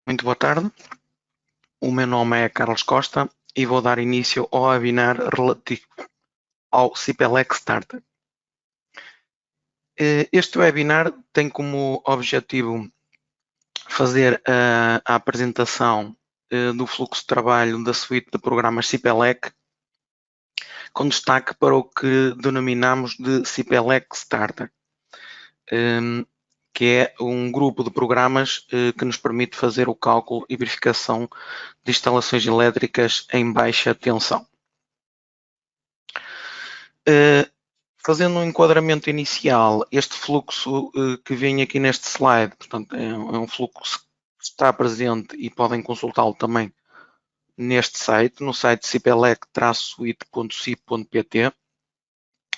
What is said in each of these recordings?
Muito boa tarde, o meu nome é Carlos Costa e vou dar início ao webinar relativo ao CPLEC Starter. Este webinar tem como objetivo fazer a apresentação do fluxo de trabalho da suite de programas CPLEC, com destaque para o que denominamos de CPLEC Starter, que é um grupo de programas que nos permite fazer o cálculo e verificação de instalações elétricas em baixa tensão. Fazendo um enquadramento inicial, este fluxo que vem aqui neste slide, portanto, é um fluxo que está presente e podem consultá-lo também neste site, no site cplec-suite.cip.pt.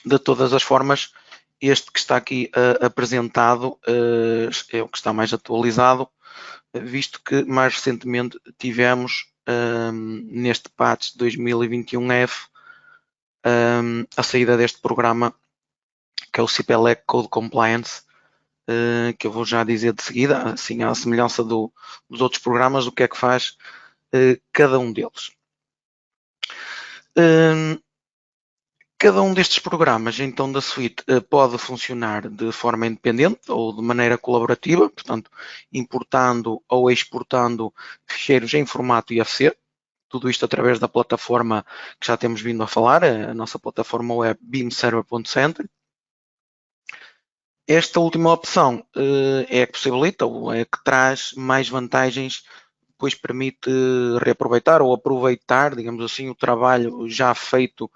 De todas as formas, este que está aqui apresentado é o que está mais atualizado, visto que mais recentemente tivemos neste patch 2021F a saída deste programa, que é o CPLEC Code Compliance, que eu vou já dizer de seguida, assim à semelhança dos outros programas, o que é que faz cada um deles. Cada um destes programas, então, da suite, pode funcionar de forma independente ou de maneira colaborativa, portanto, importando ou exportando ficheiros em formato IFC, tudo isto através da plataforma que já temos vindo a falar, a nossa plataforma web beamserver.center. Esta última opção é que possibilita ou é que traz mais vantagens, pois permite reaproveitar ou aproveitar, digamos assim, o trabalho já feito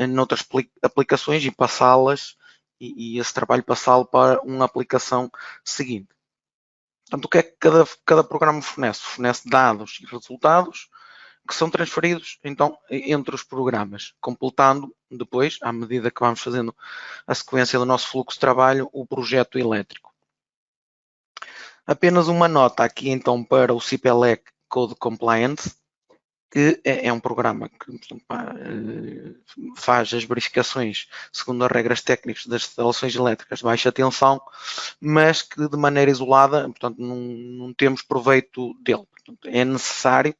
noutras aplicações e passá-las e esse trabalho passá-lo para uma aplicação seguinte. Portanto, o que é que cada programa fornece? Fornece dados e resultados que são transferidos então entre os programas, completando depois, à medida que vamos fazendo a sequência do nosso fluxo de trabalho, o projeto elétrico. Apenas uma nota aqui então para o CPLEC Code Compliance, que é um programa que faz as verificações segundo as regras técnicas das instalações elétricas de baixa tensão, mas que de maneira isolada, portanto, não temos proveito dele. Portanto, é necessário,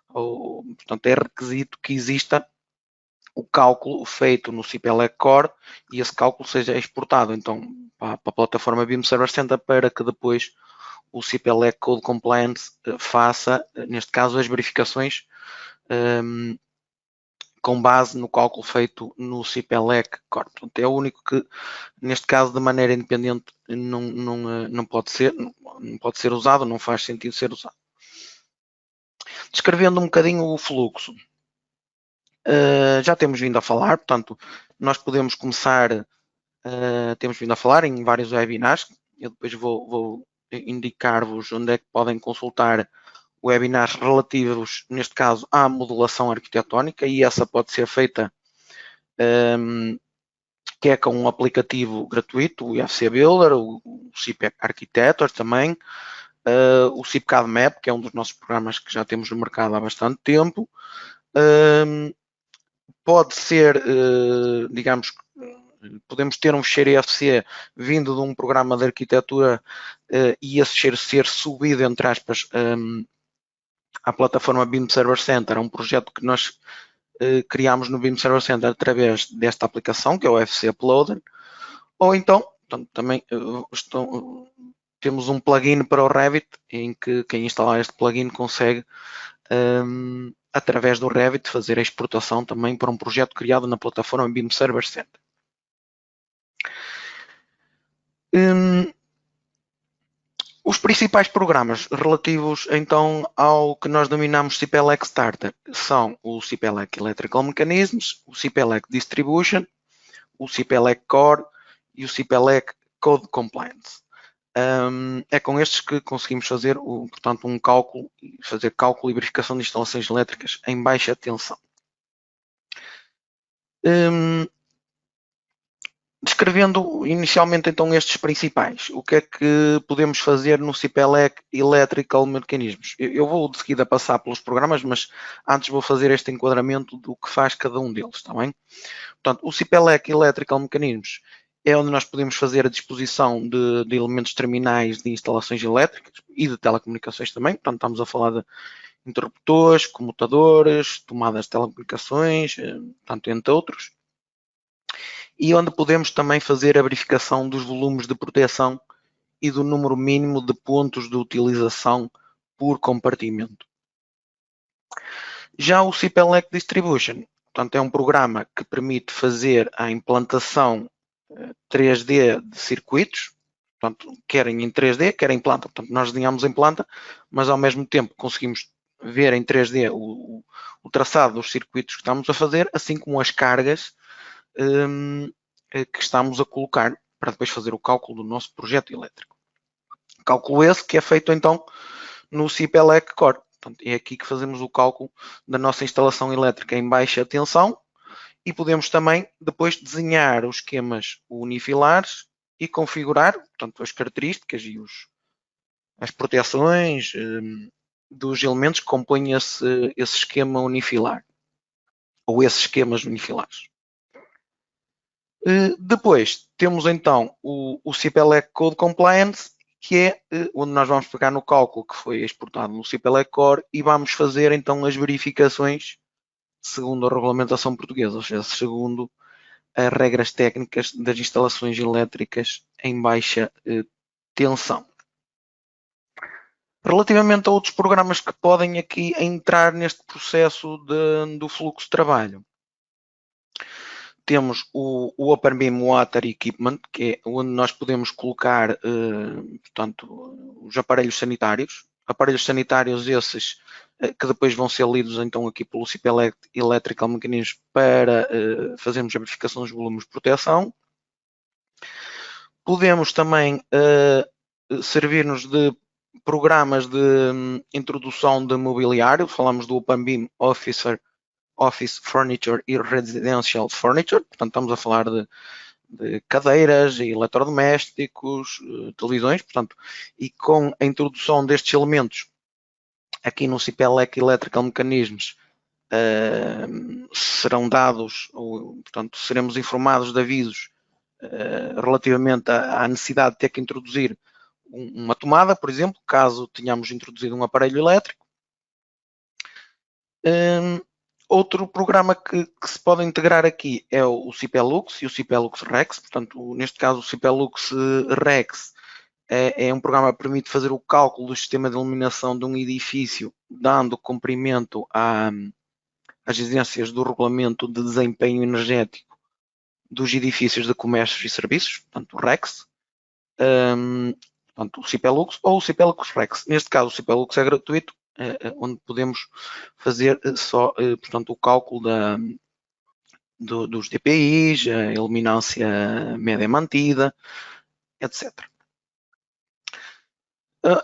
ou, portanto, é requisito que exista o cálculo feito no CPLEC Core e esse cálculo seja exportado então para a plataforma BIM Server Center para que depois o CPLEC Code Compliance faça, neste caso, as verificações com base no cálculo feito no CPLEC Core. Portanto, é o único que, neste caso, de maneira independente, não pode ser usado, não faz sentido ser usado. Descrevendo um bocadinho o fluxo, já temos vindo a falar, portanto, nós podemos começar, temos vindo a falar em vários webinars, eu depois vou indicar-vos onde é que podem consultar webinars relativos, neste caso, à modulação arquitetónica, e essa pode ser feita que é com um aplicativo gratuito, o IFC Builder, o CIP Architector também, o CIPCAD Map, que é um dos nossos programas que já temos no mercado há bastante tempo. Pode ser, digamos, podemos ter um ficheiro IFC vindo de um programa de arquitetura e esse ficheiro ser subido, entre aspas, à plataforma BIM Server Center, é um projeto que nós criamos no BIM Server Center através desta aplicação, que é o FC Uploader, ou então, portanto, também temos um plugin para o Revit, em que quem instalar este plugin consegue, através do Revit, fazer a exportação também para um projeto criado na plataforma BIM Server Center. Os principais programas relativos então ao que nós denominamos CPLEC Starter são o CPLEC Electrical Mechanisms, o CPLEC Distribution, o CPLEC Core e o CPLEC Code Compliance. É com estes que conseguimos fazer, portanto, fazer cálculo e verificação de instalações elétricas em baixa tensão. Descrevendo inicialmente então estes principais, o que é que podemos fazer no CPLEC Electrical Mechanisms? Eu vou de seguida passar pelos programas, mas antes vou fazer este enquadramento do que faz cada um deles, está bem? Portanto, o CPLEC Electrical Mechanisms é onde nós podemos fazer a disposição de elementos terminais de instalações elétricas e de telecomunicações também. Portanto, estamos a falar de interruptores, comutadores, tomadas de telecomunicações, portanto, entre outros. E onde podemos também fazer a verificação dos volumes de proteção e do número mínimo de pontos de utilização por compartimento. Já o CPLEC Distribution, portanto, é um programa que permite fazer a implantação 3D de circuitos, portanto, quer em 3D, quer em planta. Portanto, nós desenhamos em planta, mas ao mesmo tempo conseguimos ver em 3D o traçado dos circuitos que estamos a fazer, assim como as cargas que estamos a colocar para depois fazer o cálculo do nosso projeto elétrico. Cálculo esse que é feito então no CPLEC Core. Portanto, é aqui que fazemos o cálculo da nossa instalação elétrica em baixa tensão e podemos também depois desenhar os esquemas unifilares e configurar, portanto, as características e as proteções dos elementos que compõem esse esquema unifilar ou esses esquemas unifilares. Depois temos então o CPLEC Code Compliance, que é onde nós vamos pegar no cálculo que foi exportado no CPLEC Core e vamos fazer então as verificações segundo a regulamentação portuguesa, ou seja, segundo as regras técnicas das instalações elétricas em baixa tensão. Relativamente a outros programas que podem aqui entrar neste processo do fluxo de trabalho, temos o OpenBeam Water Equipment, que é onde nós podemos colocar, portanto, os aparelhos sanitários. Aparelhos sanitários esses que depois vão ser lidos então aqui pelo CPLEC Electrical Mechanisms para fazermos a verificação dos volumes de proteção. Podemos também servir-nos de programas de introdução de mobiliário. Falamos do OpenBeam Office Furniture e Residential Furniture. Portanto, estamos a falar de cadeiras, eletrodomésticos, televisões. Portanto, e com a introdução destes elementos aqui no CPLEC Electrical Mechanisms, serão dados, ou, portanto, seremos informados de avisos relativamente à necessidade de ter que introduzir uma tomada, por exemplo, caso tenhamos introduzido um aparelho elétrico. Outro programa que se pode integrar aqui é o CPLux e o CPLux Rex. Portanto, neste caso, o CPLux Rex é um programa que permite fazer o cálculo do sistema de iluminação de um edifício, dando cumprimento às exigências do Regulamento de Desempenho Energético dos Edifícios de Comércios e Serviços, portanto, o REX. Portanto, o CPLux ou o CPLux Rex. Neste caso, o CPLux é gratuito, onde podemos fazer só, portanto, o cálculo dos DPIs, a iluminância média mantida, etc.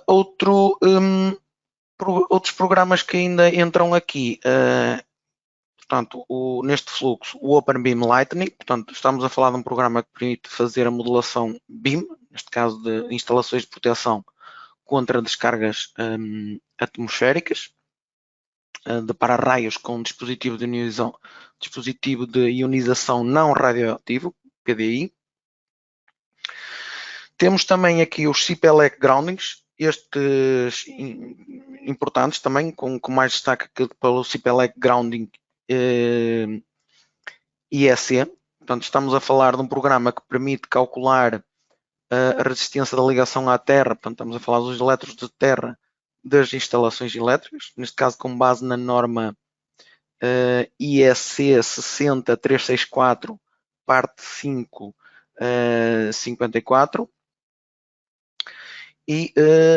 Outros programas que ainda entram aqui, portanto, neste fluxo, o OpenBeam Lightning. Portanto, estamos a falar de um programa que permite fazer a modulação BEAM, neste caso de instalações de proteção contra descargas atmosféricas, de para-raios com dispositivo de ionização não radioativo, PDI. Temos também aqui os CPLEC Groundings, estes importantes também, com mais destaque que pelo CPLEC Grounding IEC. Portanto, estamos a falar de um programa que permite calcular a resistência da ligação à terra. Portanto, estamos a falar dos elétrons de terra das instalações elétricas, neste caso com base na norma IEC 60364, parte 5, 54. E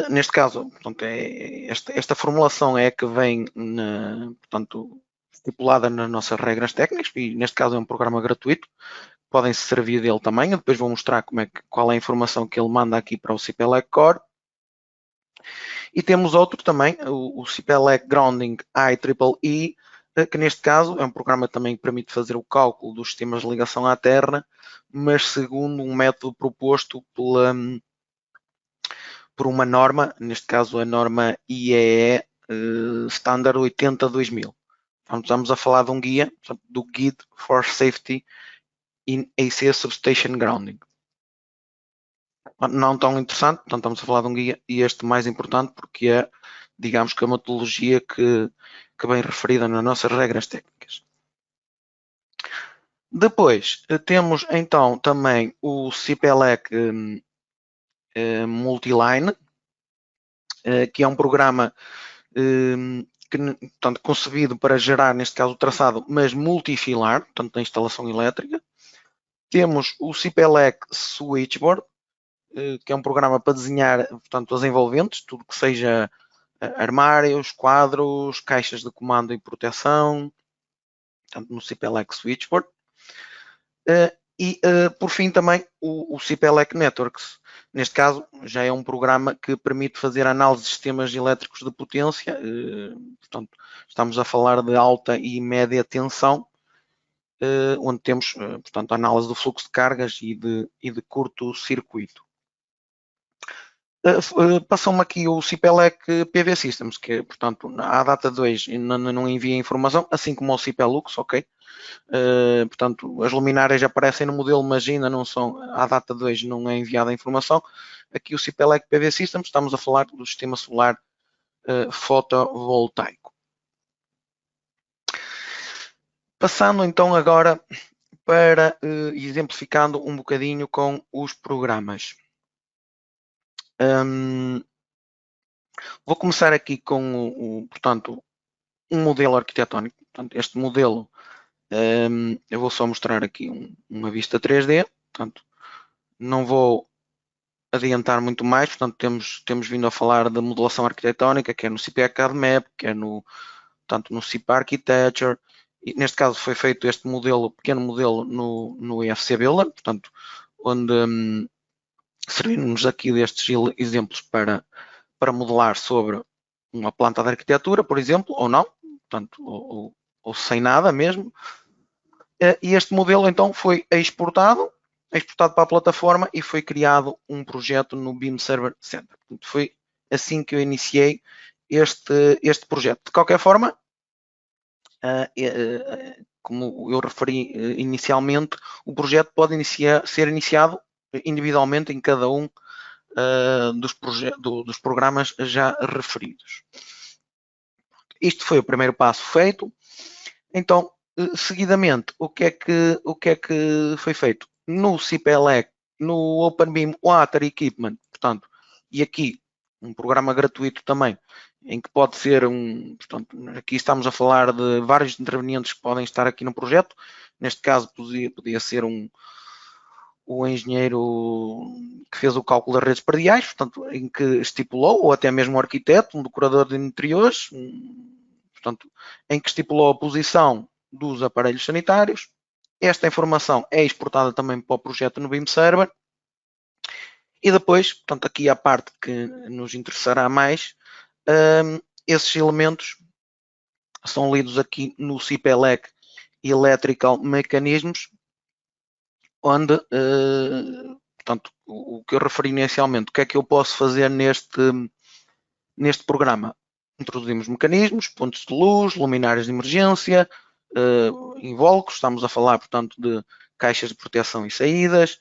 neste caso, portanto, esta formulação é a que vem, portanto, estipulada nas nossas regras técnicas, e neste caso é um programa gratuito, podem se servir dele também. Eu depois vou mostrar qual é a informação que ele manda aqui para o CPLEC Core. E temos outro também, o CPLEC Grounding IEEE, que neste caso é um programa também que permite fazer o cálculo dos sistemas de ligação à terra, mas segundo um método proposto por uma norma, neste caso a norma IEE Standard 80-2000. Então, estamos a falar de um guia, do Guide for Safety in AC Substation Grounding. não tão interessante, portanto estamos a falar de um guia e este mais importante porque é, digamos que a metodologia que vem referida nas nossas regras técnicas. Depois temos então também o CPLEC Multiline, que é um programa portanto, concebido para gerar, neste caso, o traçado, mas multifilar, portanto, da instalação elétrica. Temos o CPLEC Switchboard, que é um programa para desenhar, portanto, as envolventes, tudo que seja armários, quadros, caixas de comando e proteção, portanto, no CPLEC Switchboard. E, por fim, também o CPLEC Networks. Neste caso, já é um programa que permite fazer análise de sistemas elétricos de potência. Portanto, estamos a falar de alta e média tensão, onde temos, portanto, a análise do fluxo de cargas e de curto-circuito. Passou-me aqui o CPLEC PV Systems, que, portanto, à data 2 não envia informação, assim como o CPLux, ok? Portanto, as luminárias aparecem no modelo, mas ainda não são, à data 2 não é enviada a informação. Aqui o CPLEC PV Systems, estamos a falar do sistema solar fotovoltaico. Passando então agora para exemplificando um bocadinho com os programas. Vou começar aqui com portanto, um modelo arquitetónico. Portanto, este modelo, eu vou só mostrar aqui uma vista 3D. Portanto, não vou adiantar muito mais. Portanto, temos vindo a falar da modelação arquitetónica, que é no CP-CAD Map, que é portanto, no CIP Architecture. E neste caso foi feito este modelo, pequeno modelo no EFC Builder, portanto, onde servimos aqui destes exemplos para modelar sobre uma planta de arquitetura, por exemplo, ou não, portanto, ou sem nada mesmo. E este modelo então foi exportado para a plataforma e foi criado um projeto no Beam Server Center. Portanto, foi assim que eu iniciei este projeto. De qualquer forma, como eu referi inicialmente, o projeto pode ser iniciado individualmente em cada um dos programas já referidos. Isto foi o primeiro passo feito. Então, seguidamente, o que é que foi feito? No CPLEC, no OpenBeam Water Equipment, portanto, e aqui um programa gratuito também, em que pode ser portanto, aqui estamos a falar de vários intervenientes que podem estar aqui no projeto. Neste caso, podia ser o engenheiro que fez o cálculo das redes prediais, portanto, em que estipulou, ou até mesmo o arquiteto, um decorador de interiores, portanto, em que estipulou a posição dos aparelhos sanitários. Esta informação é exportada também para o projeto no Beam Server. E depois, portanto, aqui a parte que nos interessará mais, esses elementos são lidos aqui no CPLEC Electrical Mechanisms, onde, portanto, o que eu referi inicialmente, o que é que eu posso fazer neste programa? Introduzimos mecanismos, pontos de luz, luminárias de emergência, invólucros, estamos a falar, portanto, de caixas de proteção e saídas,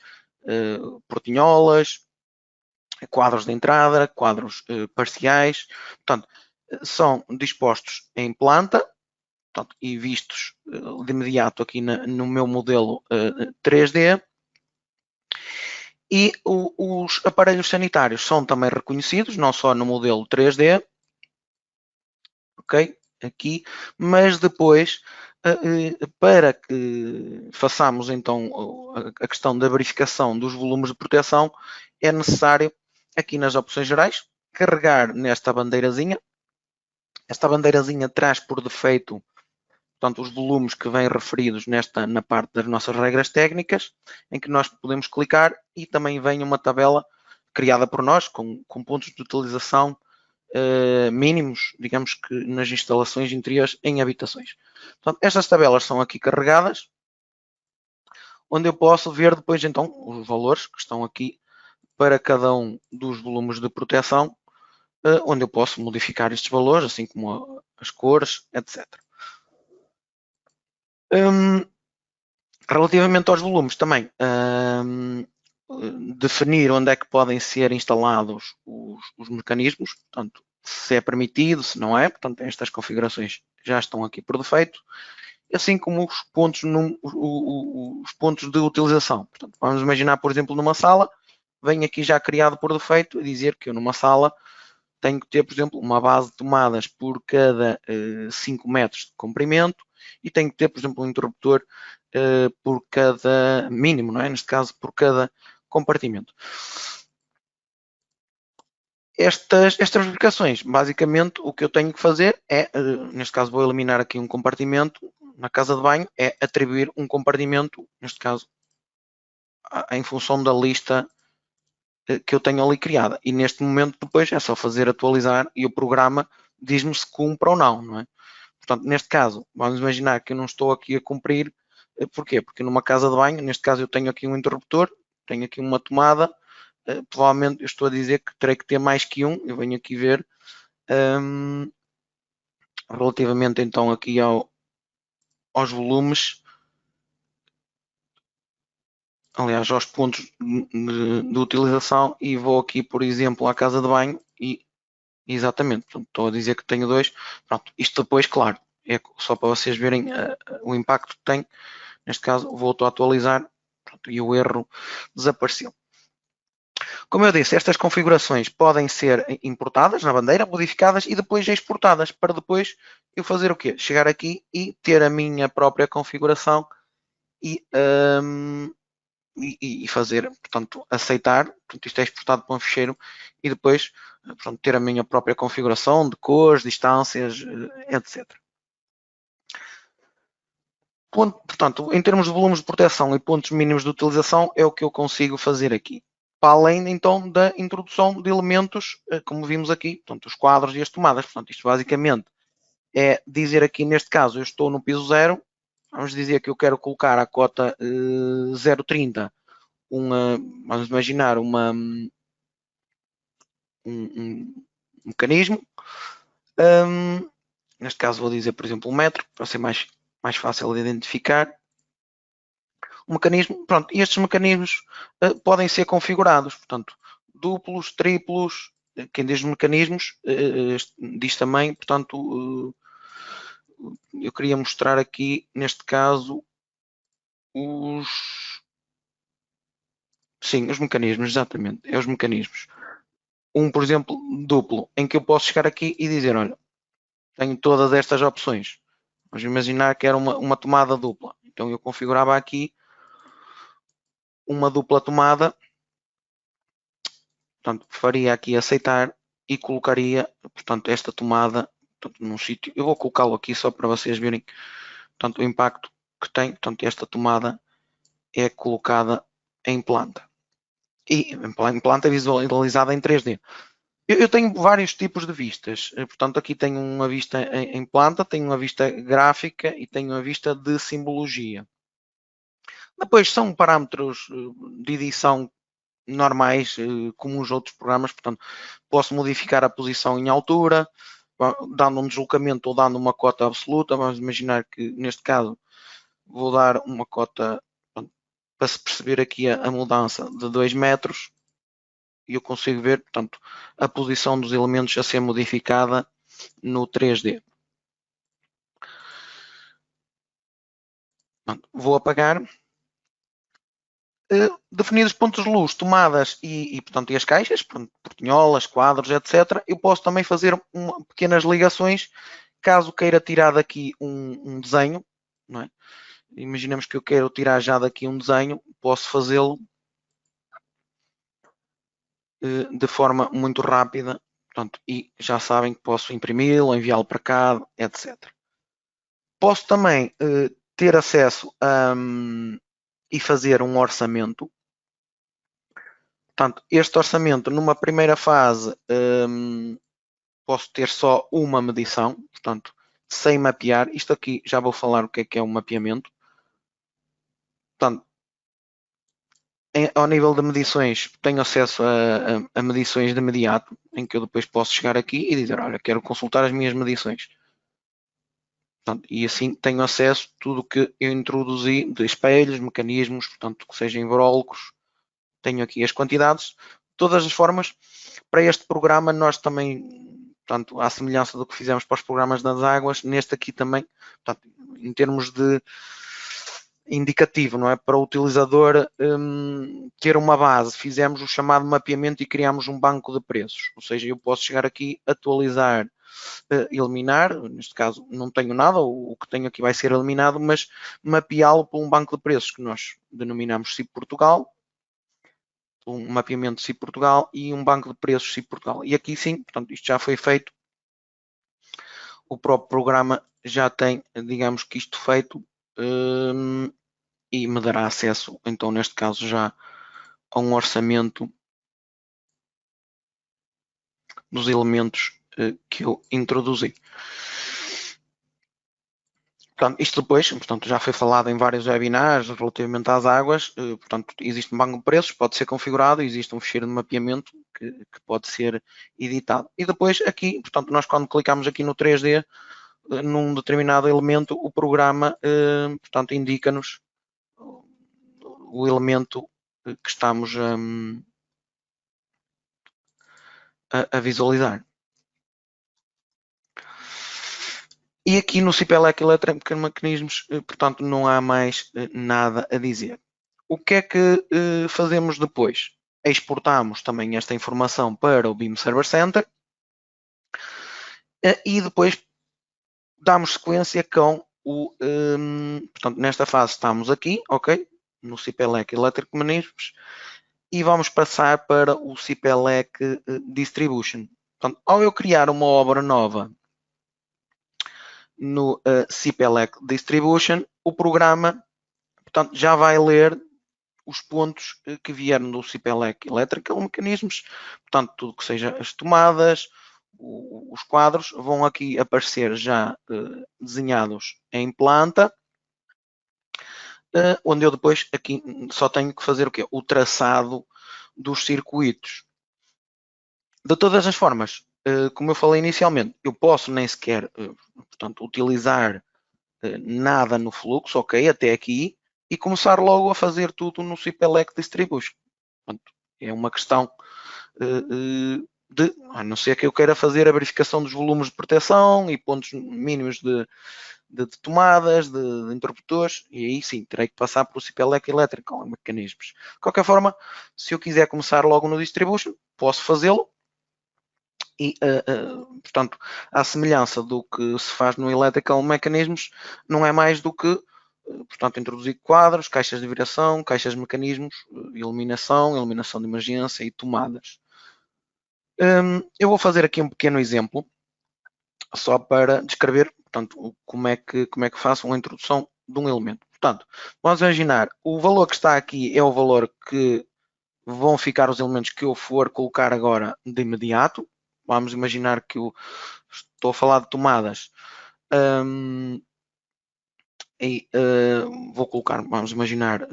portinholas, quadros de entrada, quadros parciais, portanto, são dispostos em planta, portanto, e vistos de imediato aqui no meu modelo 3D. E os aparelhos sanitários são também reconhecidos, não só no modelo 3D, ok? Aqui, mas depois, para que façamos então a questão da verificação dos volumes de proteção, é necessário, aqui nas opções gerais, carregar nesta bandeirazinha. Esta bandeirazinha traz por defeito, portanto, os volumes que vêm referidos na parte das nossas regras técnicas, em que nós podemos clicar e também vem uma tabela criada por nós, com pontos de utilização mínimos, digamos que nas instalações interiores em habitações. Portanto, estas tabelas são aqui carregadas, onde eu posso ver depois então os valores que estão aqui para cada um dos volumes de proteção, onde eu posso modificar estes valores, assim como as cores, etc. Relativamente aos volumes também, definir onde é que podem ser instalados os mecanismos, portanto, se é permitido, se não é, portanto, estas configurações já estão aqui por defeito, assim como os pontos, os pontos de utilização. Portanto, vamos imaginar, por exemplo, numa sala, vem aqui já criado por defeito a dizer que eu numa sala tenho que ter, por exemplo, uma base de tomadas por cada 5 metros de comprimento e tenho que ter, por exemplo, um interruptor por cada mínimo, não é? Neste caso, por cada compartimento. Estas aplicações, basicamente, o que eu tenho que fazer é, neste caso, vou eliminar aqui um compartimento na casa de banho, é atribuir um compartimento, neste caso, em função da lista que eu tenho ali criada. E neste momento, depois, é só fazer atualizar e o programa diz-me se cumpre ou não, não é? Portanto, neste caso, vamos imaginar que eu não estou aqui a cumprir. Porquê? Porque numa casa de banho, neste caso eu tenho aqui um interruptor, tenho aqui uma tomada, provavelmente eu estou a dizer que terei que ter mais que um, eu venho aqui ver, relativamente então aqui aos volumes, aliás, aos pontos de utilização e vou aqui, por exemplo, à casa de banho e exatamente, portanto, estou a dizer que tenho dois, pronto, isto depois, claro, é só para vocês verem o impacto que tem, neste caso volto a atualizar, pronto, e o erro desapareceu. Como eu disse, estas configurações podem ser importadas na bandeira, modificadas e depois exportadas, para depois eu fazer o quê? Chegar aqui e ter a minha própria configuração e, e fazer, portanto, aceitar, portanto, isto é exportado para um ficheiro e depois, portanto, ter a minha própria configuração de cores, distâncias, etc. Portanto, em termos de volumes de proteção e pontos mínimos de utilização, é o que eu consigo fazer aqui. Para além, então, da introdução de elementos, como vimos aqui, portanto, os quadros e as tomadas. Portanto, isto basicamente é dizer aqui, neste caso, eu estou no piso 0, vamos dizer que eu quero colocar a cota 0,30, vamos imaginar um mecanismo, neste caso vou dizer, por exemplo, 1 metro, para ser mais fácil de identificar, um mecanismo, pronto, e estes mecanismos podem ser configurados, portanto, duplos, triplos, quem diz mecanismos diz também, portanto, eu queria mostrar aqui, neste caso, os mecanismos, exatamente, é os mecanismos. Por exemplo, duplo, em que eu posso chegar aqui e dizer, olha, tenho todas estas opções. Vamos imaginar que era uma tomada dupla. Então eu configurava aqui uma dupla tomada, portanto, faria aqui aceitar e colocaria, portanto, esta tomada, portanto, num sítio. Eu vou colocá-lo aqui só para vocês verem, portanto, o impacto que tem. Portanto, esta tomada é colocada em planta. E em planta visualizada em 3D. Eu tenho vários tipos de vistas. Portanto, aqui tenho uma vista em planta, tenho uma vista gráfica e tenho uma vista de simbologia. Depois são parâmetros de edição normais, como os outros programas, portanto, posso modificar a posição em altura, dando um deslocamento ou dando uma cota absoluta. Vamos imaginar que, neste caso, vou dar uma cota, para se perceber aqui a mudança de 2 metros, e eu consigo ver, portanto, a posição dos elementos a ser modificada no 3D. Vou apagar. Definidos pontos de luz, tomadas portanto, e as caixas, portinholas, quadros, etc. Eu posso também fazer pequenas ligações, caso queira tirar daqui um desenho, não é? Imaginemos que eu quero tirar já daqui um desenho, posso fazê-lo de forma muito rápida, portanto, e já sabem que posso imprimi-lo, enviá-lo para cá, etc. Posso também ter acesso e fazer um orçamento. Portanto, este orçamento, numa primeira fase, posso ter só uma medição, portanto, sem mapear. Isto aqui já vou falar o que é um mapeamento. Portanto, ao nível de medições, tenho acesso a medições de imediato, em que eu depois posso chegar aqui e dizer, olha, quero consultar as minhas medições. Portanto, e assim tenho acesso a tudo o que eu introduzi de espelhos, mecanismos, portanto, que sejam hidráulicos, tenho aqui as quantidades. De todas as formas, para este programa nós também, portanto, à semelhança do que fizemos para os programas das águas, neste aqui também, portanto, em termos de indicativo, não é? Para o utilizador ter uma base, fizemos o chamado mapeamento e criamos um banco de preços. Ou seja, eu posso chegar aqui, atualizar, eliminar, neste caso não tenho nada, o que tenho aqui vai ser eliminado, mas mapeá-lo por um banco de preços que nós denominamos CIP Portugal, um mapeamento CIP Portugal e um banco de preços CIP Portugal. E aqui sim, portanto, isto já foi feito, o próprio programa já tem, digamos que isto feito, e me dará acesso, então neste caso já a um orçamento dos elementos que eu introduzi. Portanto, isto depois, portanto, já foi falado em vários webinars relativamente às águas, portanto, existe um banco de preços, pode ser configurado, existe um ficheiro de mapeamento que pode ser editado. E depois aqui, portanto, nós quando clicamos aqui no 3D, num determinado elemento, o programa, portanto, indica-nos o elemento que estamos a visualizar. E aqui no CPLEC Eletromecanismos, portanto, não há mais nada a dizer. O que é que fazemos depois? Exportamos também esta informação para o BIM Server Center e depois damos sequência com o... portanto, nesta fase estamos aqui, ok? No CPLEC Eletromecanismos e vamos passar para o CPLEC Distribution. Portanto, ao eu criar uma obra nova no CPLEC Distribution, o programa, portanto, já vai ler os pontos que vieram do CPLEC Electrical Mechanisms, portanto, tudo que seja as tomadas, os quadros, vão aqui aparecer já desenhados em planta, onde eu depois aqui só tenho que fazer o quê? O traçado dos circuitos. De todas as formas, como eu falei inicialmente, eu posso nem sequer, portanto, utilizar nada no fluxo, ok, até aqui, e começar logo a fazer tudo no CPLEC Distribution. Portanto, é uma questão de, a não ser que eu queira fazer a verificação dos volumes de proteção e pontos mínimos de tomadas, de interruptores, e aí sim, terei que passar para o CPLEC Electrical Mecanismos. De qualquer forma, se eu quiser começar logo no Distribution, posso fazê-lo, e, portanto, à semelhança do que se faz no Electrical Mechanisms, não é mais do que, portanto, introduzir quadros, caixas de viração, caixas de mecanismos, iluminação de emergência e tomadas. Eu vou fazer aqui um pequeno exemplo, só para descrever, portanto, como é que faço uma introdução de um elemento. Portanto, vamos imaginar, o valor que está aqui é o valor que vão ficar os elementos que eu for colocar agora de imediato. Vamos imaginar que eu estou a falar de tomadas e vou colocar, vamos imaginar,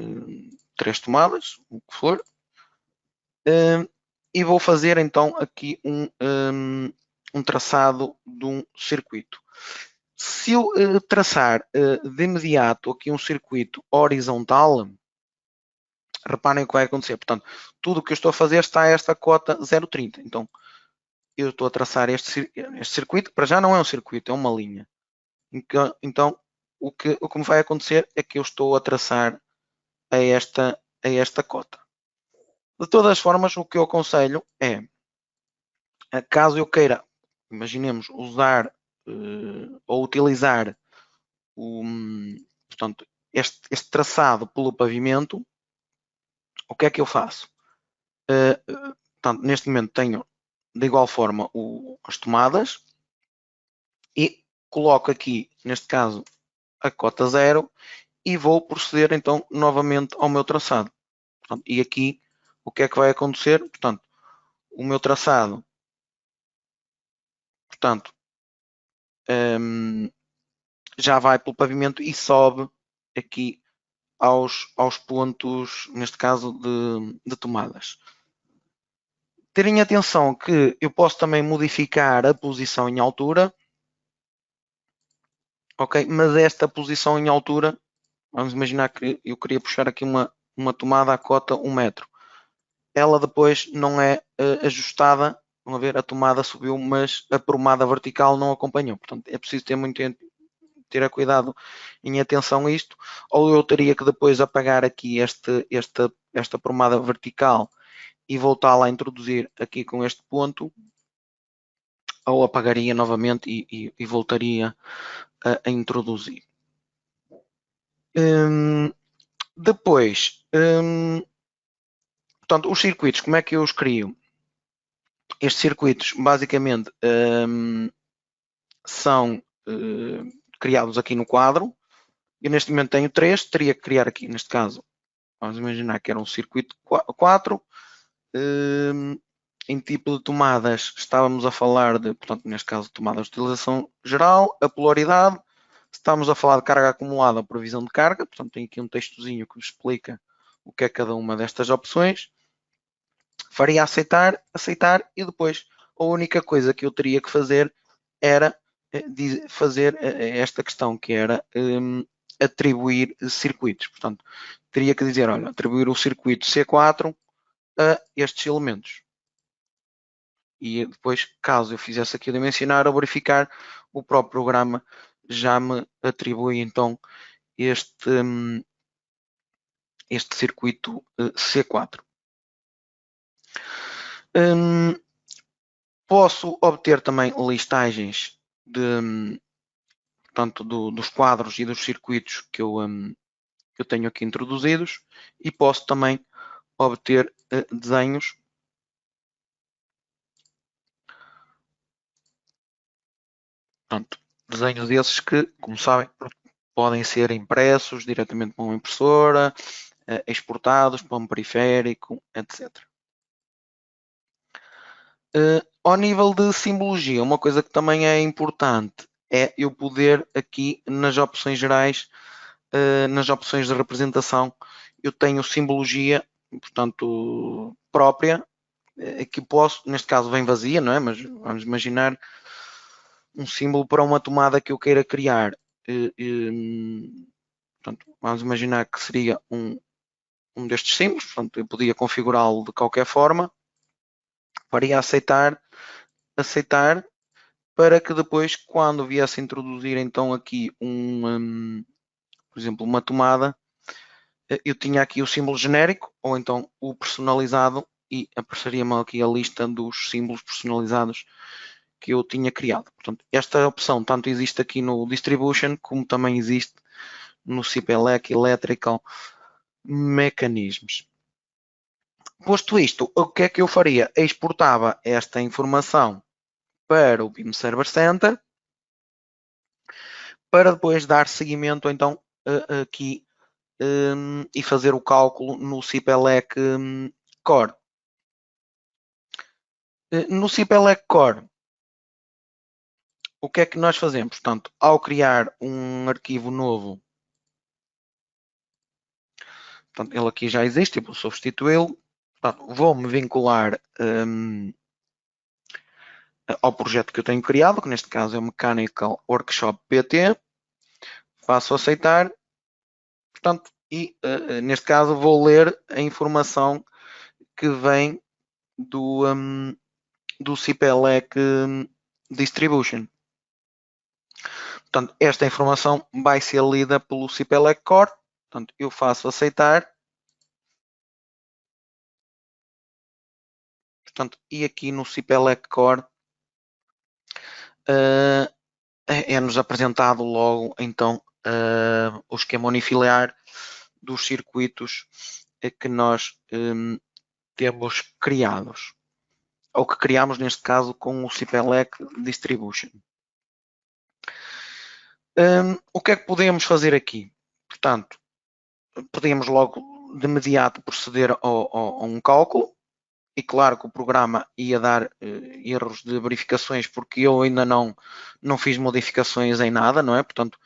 3 tomadas, o que for, e vou fazer então aqui um traçado de um circuito. Se eu traçar de imediato aqui um circuito horizontal, reparem o que vai acontecer. Portanto, tudo o que eu estou a fazer está a esta cota 0,30. Então, eu estou a traçar este circuito, para já não é um circuito, é uma linha. Então, o que me vai acontecer é que eu estou a traçar a esta cota. De todas as formas, o que eu aconselho é, caso eu queira, imaginemos, usar ou utilizar portanto, este traçado pelo pavimento, o que é que eu faço? Portanto, neste momento tenho de igual forma as tomadas e coloco aqui, neste caso, a cota 0 e vou proceder então novamente ao meu traçado. Portanto, e aqui o que é que vai acontecer? Portanto, o meu traçado, portanto, já vai pelo pavimento e sobe aqui aos pontos, neste caso, de tomadas. Terem atenção que eu posso também modificar a posição em altura, ok? Mas esta posição em altura, vamos imaginar que eu queria puxar aqui uma tomada à cota 1 metro. ela depois não é ajustada. Vão ver, a tomada subiu, mas a promada vertical não acompanhou. Portanto, é preciso ter cuidado em atenção a isto, ou eu teria que depois apagar aqui esta promada vertical e voltá-la a introduzir aqui com este ponto, ou apagaria novamente e voltaria a introduzir. Depois, portanto, os circuitos, como é que eu os crio? Estes circuitos, basicamente, são criados aqui no quadro. Eu neste momento tenho 3, teria que criar aqui, neste caso, vamos imaginar que era um circuito 4. Em tipo de tomadas, estávamos a falar de, portanto, neste caso, tomadas de utilização geral, a polaridade. Estamos a falar de carga acumulada ou previsão de carga, portanto, tem aqui um textozinho que vos explica o que é cada uma destas opções. Faria aceitar, aceitar e depois a única coisa que eu teria que fazer era fazer esta questão, que era atribuir circuitos. Portanto, teria que dizer, olha, atribuir o circuito C4 a estes elementos. E depois, caso eu fizesse aqui a dimensionar ou verificar, o próprio programa já me atribui então este circuito C4. Posso obter também listagens portanto, dos quadros e dos circuitos que eu tenho aqui introduzidos, e posso também obter desenhos Pronto, desenhos desses que, como sabem, podem ser impressos diretamente para uma impressora, exportados para um periférico, etc. Ao nível de simbologia, uma coisa que também é importante é eu poder aqui nas opções gerais, nas opções de representação, eu tenho simbologia, portanto, própria, que posso, neste caso vem vazia, não é? Mas vamos imaginar um símbolo para uma tomada que eu queira criar. Portanto, vamos imaginar que seria um destes símbolos, portanto, eu podia configurá-lo de qualquer forma, faria aceitar, aceitar, para que depois, quando viesse a introduzir então aqui por exemplo, uma tomada, eu tinha aqui o símbolo genérico, ou então o personalizado, e apareceria-me aqui a lista dos símbolos personalizados que eu tinha criado. Portanto, esta opção tanto existe aqui no Distribution, como também existe no CPLEC Electrical Mechanisms. Posto isto, o que é que eu faria? Exportava esta informação para o BIM Server Center para depois dar seguimento então aqui e fazer o cálculo no CPLEC Core. No CPLEC Core, o que é que nós fazemos? Portanto, ao criar um arquivo novo, portanto, ele aqui já existe, eu vou substituí-lo. Vou-me vincular ao projeto que eu tenho criado, que neste caso é o Mechanical Workshop PT. Faço aceitar, portanto, e neste caso vou ler a informação que vem do CPLEC Distribution. Portanto, esta informação vai ser lida pelo CPLEC Core. Portanto, eu faço aceitar. Portanto, e aqui no CPLEC Core é-nos apresentado logo então o esquema unifiliar dos circuitos que nós temos criados, ou que criamos neste caso com o CPLEC Distribution. O que é que podemos fazer aqui? Portanto, podemos logo de imediato proceder a um cálculo, e claro que o programa ia dar erros de verificações porque eu ainda não fiz modificações em nada, não é? Portanto,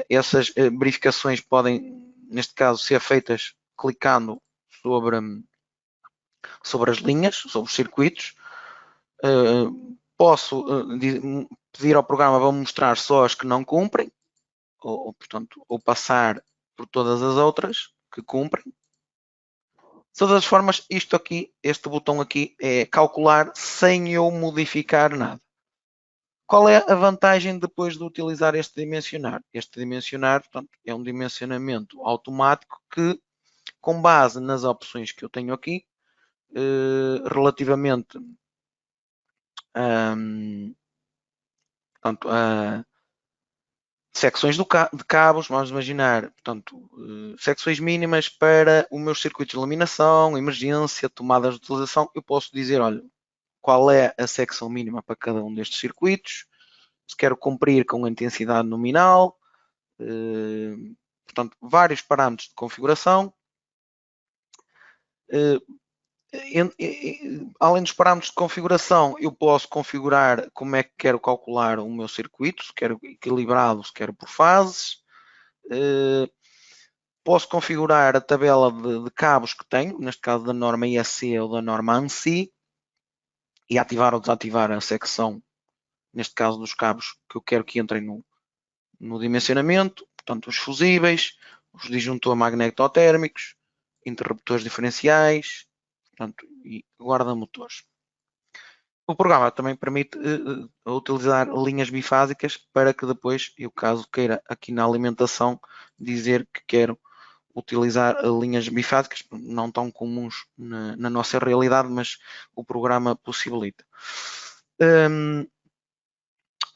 essas verificações podem, neste caso, ser feitas clicando sobre as linhas, sobre os circuitos. Posso pedir ao programa para mostrar só as que não cumprem, portanto, ou passar por todas as outras que cumprem. De todas as formas, isto aqui, este botão aqui, é calcular sem eu modificar nada. Qual é a vantagem depois de utilizar este dimensionar? Este dimensionar, portanto, é um dimensionamento automático que, com base nas opções que eu tenho aqui, relativamente portanto, a secções de cabos, vamos imaginar, portanto, secções mínimas para os meus circuitos de iluminação, emergência, tomadas de utilização, eu posso dizer, olha, qual é a secção mínima para cada um destes circuitos, se quero cumprir com a intensidade nominal, portanto, vários parâmetros de configuração. Além dos parâmetros de configuração, eu posso configurar como é que quero calcular o meu circuito, se quero equilibrado, se quero por fases. Posso configurar a tabela de cabos que tenho, neste caso da norma IEC ou da norma ANSI, e ativar ou desativar a secção, neste caso dos cabos que eu quero que entrem no dimensionamento, portanto os fusíveis, os disjuntores magnetotérmicos, interruptores diferenciais, portanto, e guarda-motores. O programa também permite utilizar linhas bifásicas para que depois, eu caso queira aqui na alimentação dizer que quero utilizar linhas bifásicas, não tão comuns na nossa realidade, mas o programa possibilita.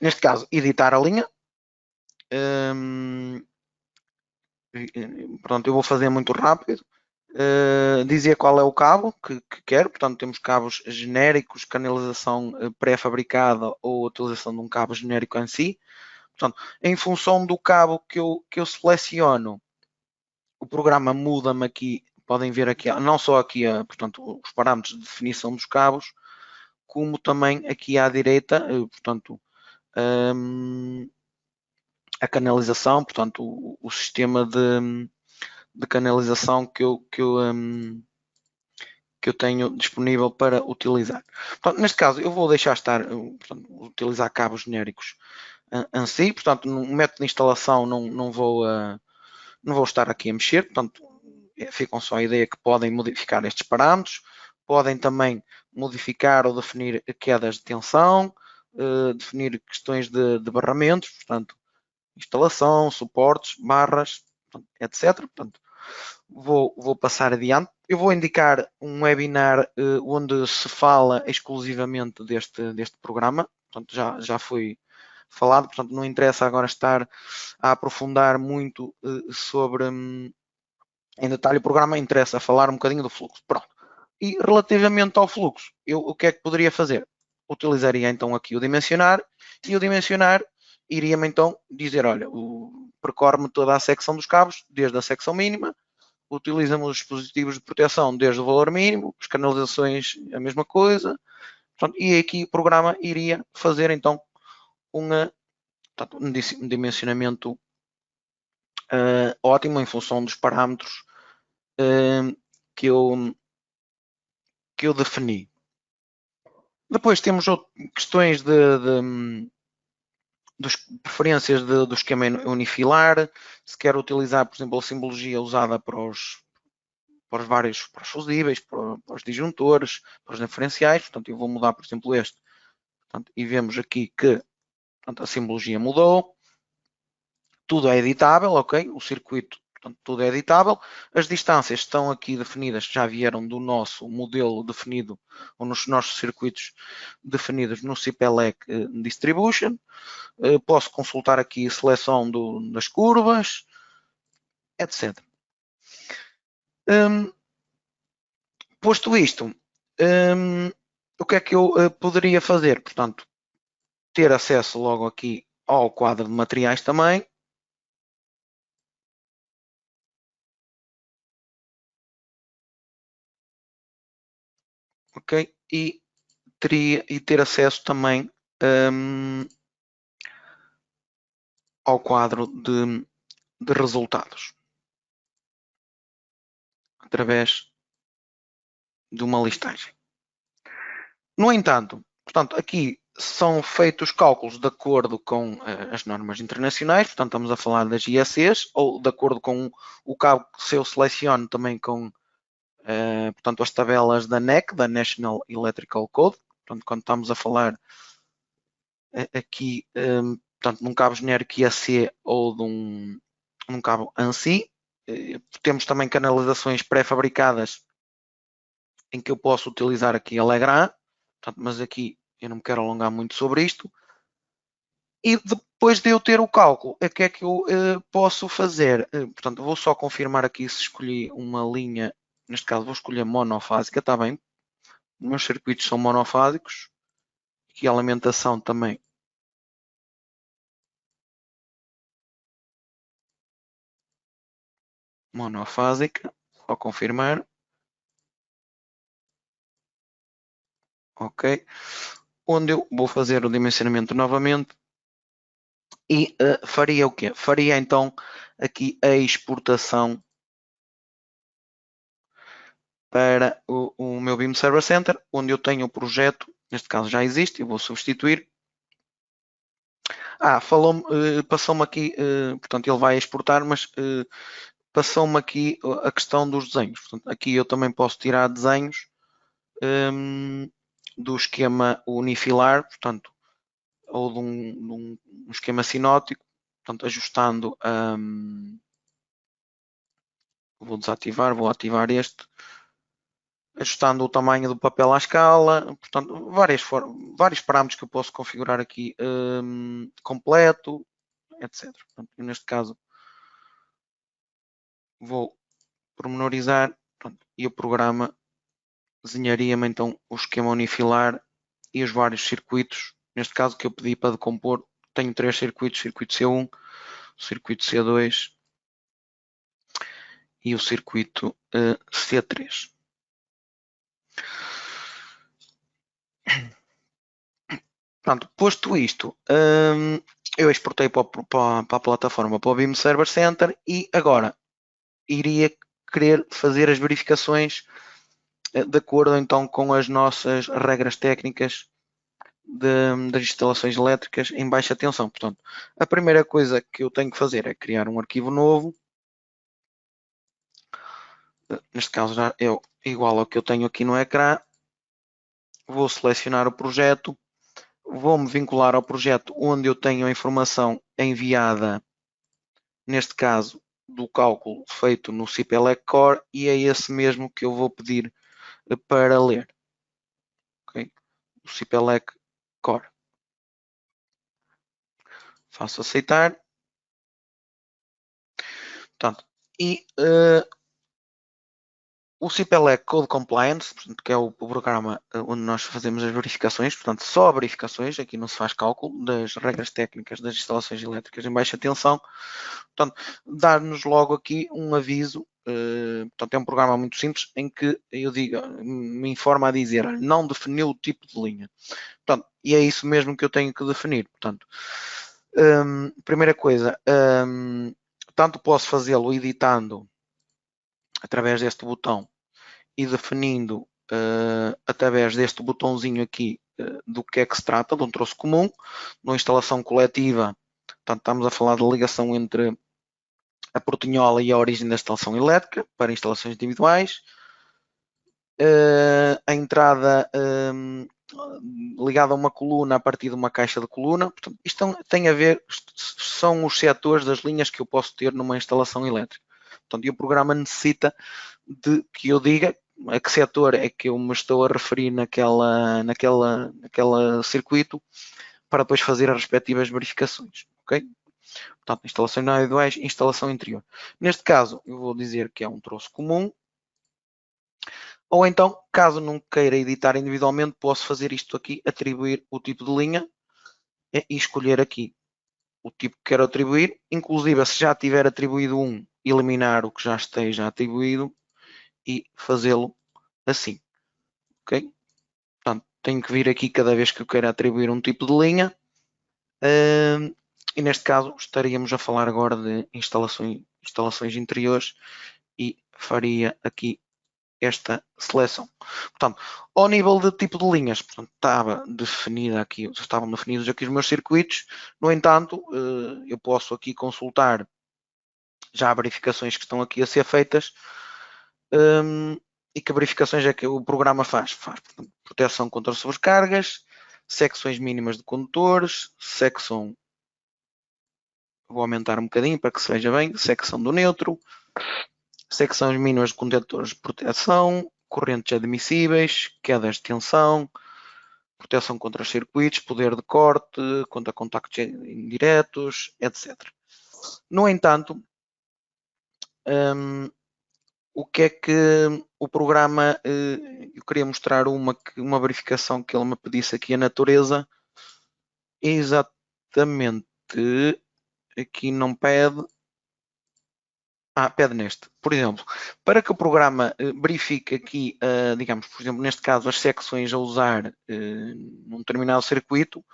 Neste caso, editar a linha. Pronto, eu vou fazer muito rápido. Dizer qual é o cabo que quero, portanto temos cabos genéricos, canalização pré-fabricada ou utilização de um cabo genérico em si. Portanto, em função do cabo que eu seleciono, o programa muda-me aqui, podem ver aqui, não só aqui, portanto, os parâmetros de definição dos cabos, como também aqui à direita, portanto, a canalização, portanto, o sistema de canalização que eu tenho disponível para utilizar. Portanto, neste caso, eu vou deixar estar, portanto, utilizar cabos genéricos em si, portanto, no método de instalação não vou estar aqui a mexer, portanto, ficam só a ideia que podem modificar estes parâmetros, podem também modificar ou definir quedas de tensão, definir questões de barramentos, portanto, instalação, suportes, barras, etc. Portanto, vou passar adiante. Eu vou indicar um webinar onde se fala exclusivamente deste programa, portanto, já foi falado, portanto, não interessa agora estar a aprofundar muito sobre em detalhe o programa, interessa falar um bocadinho do fluxo. Pronto. E relativamente ao fluxo, eu o que é que poderia fazer? Utilizaria então aqui o dimensionar, e o dimensionar iria-me então dizer, olha, percorre-me toda a secção dos cabos, desde a secção mínima, utiliza-me os dispositivos de proteção desde o valor mínimo, as canalizações a mesma coisa, portanto, e aqui o programa iria fazer então um dimensionamento ótimo em função dos parâmetros que eu defini. Depois temos questões das preferências do esquema unifilar, se quer utilizar, por exemplo, a simbologia usada para os fusíveis, para os disjuntores, para os diferenciais, portanto eu vou mudar, por exemplo, este, portanto, e vemos aqui que portanto, a simbologia mudou, tudo é editável, ok? O circuito, portanto, tudo é editável. As distâncias estão aqui definidas, já vieram do nosso modelo definido, ou nos nossos circuitos definidos no CPLEC Distribution. Posso consultar aqui a seleção das curvas, etc. Posto isto, o que é que eu poderia fazer? Portanto, ter acesso logo aqui ao quadro de materiais também. Ok? E ter acesso também ao quadro de resultados através de uma listagem. No entanto, portanto, aqui são feitos cálculos de acordo com as normas internacionais, portanto estamos a falar das IECs, ou de acordo com o cabo que se eu seleciono também com portanto, as tabelas da NEC, da National Electrical Code. Portanto, quando estamos a falar aqui, portanto, num cabo genérico IAC ou num cabo ANSI, temos também canalizações pré-fabricadas em que eu posso utilizar aqui a Legrand, portanto, mas aqui eu não me quero alongar muito sobre isto. E depois de eu ter o cálculo, o que é que eu posso fazer? Portanto, vou só confirmar aqui se escolhi uma linha, neste caso vou escolher monofásica, está bem? Os meus circuitos são monofásicos e a alimentação também. Monofásica, só confirmar. Ok. Onde eu vou fazer o dimensionamento novamente e faria o quê? Faria então aqui a exportação para o meu BIM Server Center, onde eu tenho o projeto, neste caso já existe, eu vou substituir. Falou-me, passou-me aqui, portanto ele vai exportar, mas passou-me aqui a questão dos desenhos. Portanto, aqui eu também posso tirar desenhos do esquema unifilar, portanto, ou de um esquema sinótico, portanto, ajustando, vou desativar, vou ativar este, ajustando o tamanho do papel à escala, portanto, vários parâmetros que eu posso configurar aqui, completo, etc. Portanto, neste caso, vou pormenorizar, pronto, e o programa desenharia-me então o esquema unifilar e os vários circuitos. Neste caso que eu pedi para decompor, tenho 3 circuitos, circuito C1, circuito C2 e o circuito C3. Pronto, posto isto, eu exportei para a plataforma, para o BIM Server Center e agora iria querer fazer as verificações de acordo então com as nossas regras técnicas das instalações elétricas em baixa tensão. Portanto, a primeira coisa que eu tenho que fazer é criar um arquivo novo. Neste caso já é igual ao que eu tenho aqui no ecrã. Vou selecionar o projeto. Vou-me vincular ao projeto onde eu tenho a informação enviada, neste caso, do cálculo feito no CPLEC Core, e é esse mesmo que eu vou pedir para ler. Okay? O CPLEC Core. Faço aceitar. Portanto, e o CPLEC Code Compliance, portanto, que é o programa onde nós fazemos as verificações, portanto, só verificações, aqui não se faz cálculo das regras técnicas das instalações elétricas em baixa tensão. Portanto, dar-nos logo aqui um aviso. Portanto, é um programa muito simples em que eu digo, me informa a dizer, não definiu o tipo de linha. Portanto, e é isso mesmo que eu tenho que definir. Portanto, primeira coisa, tanto posso fazê-lo editando através deste botão e definindo através deste botãozinho aqui do que é que se trata, de um troço comum, numa instalação coletiva. Portanto, estamos a falar da ligação entre a portinhola e a origem da instalação elétrica para instalações individuais. A entrada ligada a uma coluna a partir de uma caixa de coluna. Portanto, isto tem a ver, são os setores das linhas que eu posso ter numa instalação elétrica. Portanto, e o programa necessita de que eu diga a que setor é que eu me estou a referir naquela circuito para depois fazer as respectivas verificações. Ok? Portanto, instalações individuais, instalação interior. Neste caso, eu vou dizer que é um troço comum. Ou então, caso não queira editar individualmente, posso fazer isto aqui, atribuir o tipo de linha e escolher aqui o tipo que quero atribuir. Inclusive, se já tiver atribuído um, eliminar o que já esteja atribuído e fazê-lo assim. Ok? Portanto, tenho que vir aqui cada vez que eu queira atribuir um tipo de linha. E neste caso, estaríamos a falar agora de instalações interiores e faria aqui esta seleção. Portanto, ao nível de tipo de linhas, portanto, estavam definidos aqui os meus circuitos. No entanto, eu posso aqui consultar já verificações que estão aqui a ser feitas E que verificações é que o programa faz? Faz portanto, proteção contra sobrecargas, secções mínimas de condutores, secção, vou aumentar um bocadinho para que se veja bem, secção do neutro, secções mínimas de condutores de proteção, correntes admissíveis, quedas de tensão, proteção contra os circuitos, poder de corte, contra contactos indiretos, etc. No entanto, o que é que o programa, eu queria mostrar uma verificação que ele me pedisse aqui, a natureza, exatamente, aqui não pede, pede neste. Por exemplo, para que o programa verifique aqui, digamos, por exemplo, neste caso, as secções a usar num determinado circuito,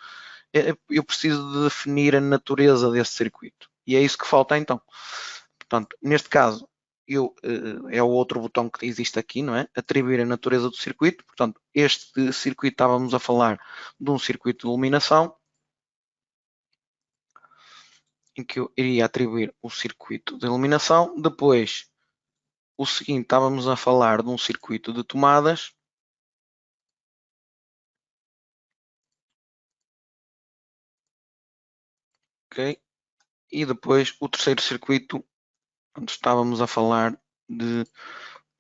eu preciso de definir a natureza desse circuito. E é isso que falta então. Portanto, neste caso, é o outro botão que existe aqui, não é? Atribuir a natureza do circuito. Portanto, este circuito estávamos a falar de um circuito de iluminação, em que eu iria atribuir o circuito de iluminação. Depois, o seguinte, estávamos a falar de um circuito de tomadas. Ok? E depois o terceiro circuito, onde estávamos a falar de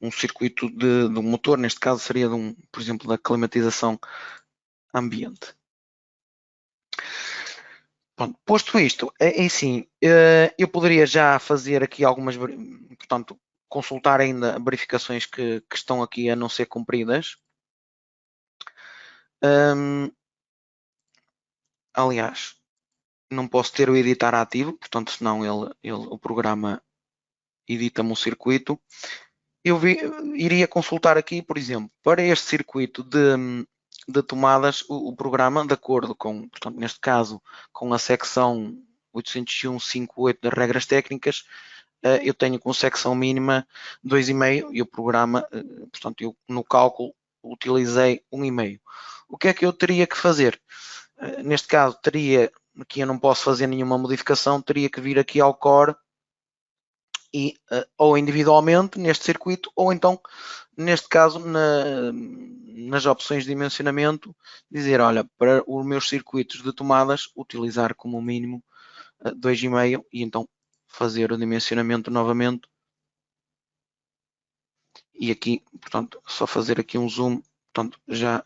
um circuito de um motor, neste caso seria de por exemplo, da climatização ambiente. Pronto, posto isto, sim, eu poderia já fazer aqui algumas, portanto, consultar ainda verificações que estão aqui a não ser cumpridas. Aliás, não posso ter o editar ativo, portanto, senão o programa edita-me o circuito. Eu iria consultar aqui, por exemplo, para este circuito de tomadas, o programa, de acordo com, portanto, neste caso, com a secção 801.5.8 das regras técnicas, eu tenho com secção mínima 2,5 e o programa, portanto, eu no cálculo utilizei 1,5. O que é que eu teria que fazer? Neste caso, aqui eu não posso fazer nenhuma modificação, teria que vir aqui ao core e ou individualmente neste circuito ou então neste caso nas opções de dimensionamento dizer, olha, para os meus circuitos de tomadas utilizar como mínimo 2,5 e então fazer o dimensionamento novamente e aqui, portanto, só fazer aqui um zoom, portanto, já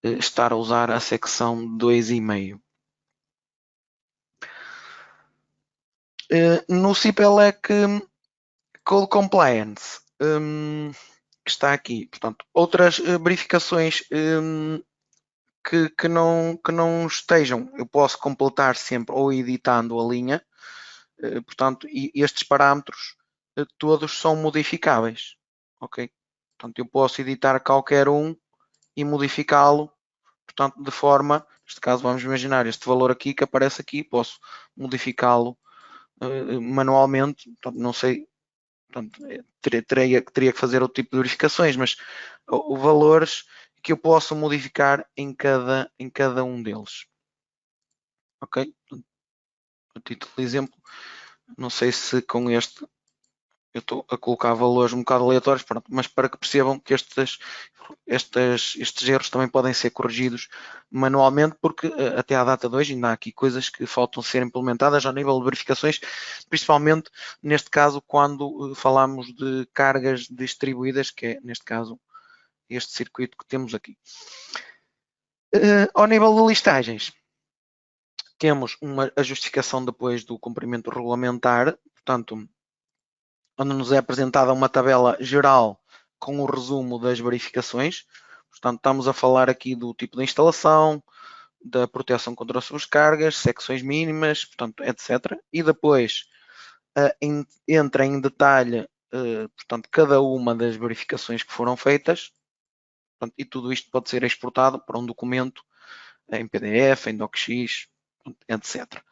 estar a usar a secção 2,5. No CPLEC Code Compliance, que está aqui, portanto, outras verificações que não estejam, eu posso completar sempre ou editando a linha, portanto, e estes parâmetros todos são modificáveis, ok? Portanto, eu posso editar qualquer um e modificá-lo, portanto, de forma, neste caso vamos imaginar este valor aqui que aparece aqui, posso modificá-lo manualmente, portanto, não sei, portanto, teria que fazer outro tipo de verificações, mas os valores que eu posso modificar em cada um deles. Ok? A título de exemplo, não sei se com este eu estou a colocar valores um bocado aleatórios, pronto, mas para que percebam que estes erros também podem ser corrigidos manualmente, porque até à data de hoje ainda há aqui coisas que faltam ser implementadas ao nível de verificações, principalmente neste caso quando falamos de cargas distribuídas, que é neste caso este circuito que temos aqui. Ao nível de listagens, temos a justificação depois do cumprimento regulamentar, portanto, onde nos é apresentada uma tabela geral com o resumo das verificações. Portanto, estamos a falar aqui do tipo de instalação, da proteção contra sobrecargas, secções mínimas, portanto, etc. E depois entra em detalhe, portanto, cada uma das verificações que foram feitas. Portanto, e tudo isto pode ser exportado para um documento em PDF, em DocX, etc.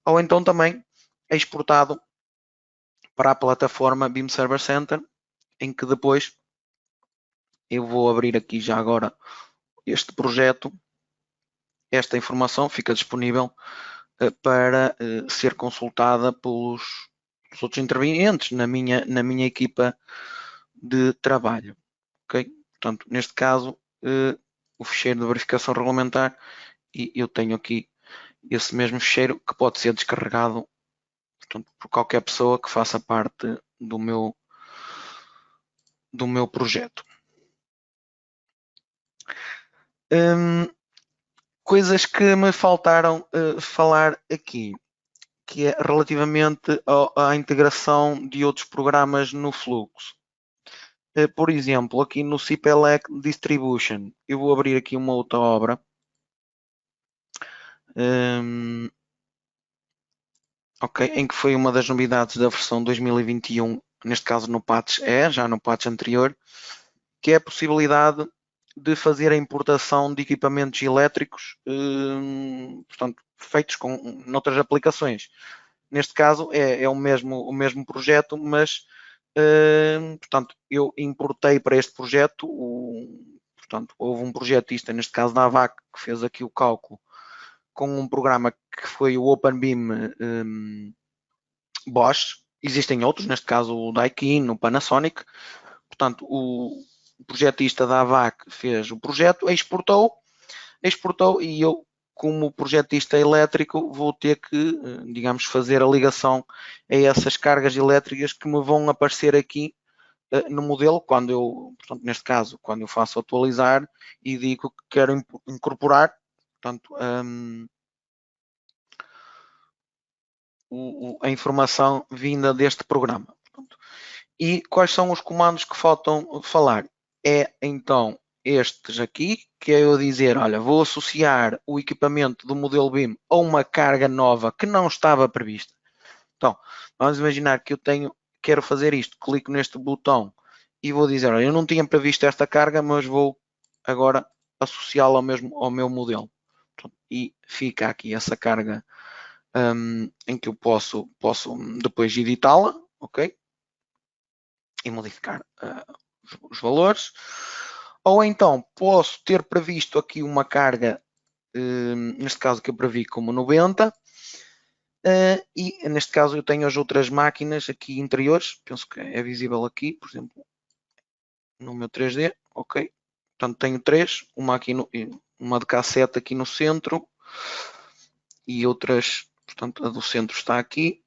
Ou então também é exportado para a plataforma BIM Server Center, em que depois eu vou abrir aqui já agora este projeto. Esta informação fica disponível para ser consultada pelos outros intervenientes na minha equipa de trabalho. Ok? Portanto, neste caso, o ficheiro de verificação regulamentar, e eu tenho aqui esse mesmo ficheiro que pode ser descarregado, portanto, por qualquer pessoa que faça parte do meu projeto. Coisas que me faltaram falar aqui, que é relativamente à integração de outros programas no fluxo. Por exemplo, aqui no CPLEC Distribution, eu vou abrir aqui uma outra obra. Ok, em que foi uma das novidades da versão 2021, neste caso no patch já no patch anterior, que é a possibilidade de fazer a importação de equipamentos elétricos, portanto, feitos com noutras aplicações. Neste caso é o mesmo projeto, mas portanto, eu importei para este projeto, portanto, houve um projetista, neste caso da AVAC, que fez aqui o cálculo com um programa que foi o OpenBeam Bosch. Existem outros, neste caso o Daikin, o Panasonic. Portanto, o projetista da AVAC fez o projeto, exportou e eu, como projetista elétrico, vou ter que, digamos, fazer a ligação a essas cargas elétricas que me vão aparecer aqui no modelo, quando eu, portanto, neste caso, quando eu faço atualizar e digo que quero incorporar, portanto, a informação vinda deste programa. E quais são os comandos que faltam falar? É então estes aqui, que é eu dizer, olha, vou associar o equipamento do modelo BIM a uma carga nova que não estava prevista. Então, vamos imaginar que eu quero fazer isto, clico neste botão e vou dizer, olha, eu não tinha previsto esta carga, mas vou agora associá-la ao meu modelo. E fica aqui essa carga em que eu posso depois editá-la, ok? E modificar os valores. Ou então posso ter previsto aqui uma carga, neste caso que eu previ como 90, e neste caso eu tenho as outras máquinas aqui interiores, penso que é visível aqui, por exemplo, no meu 3D, ok? Portanto tenho 3, uma aqui uma de K7 aqui no centro e outras, portanto a do centro está aqui.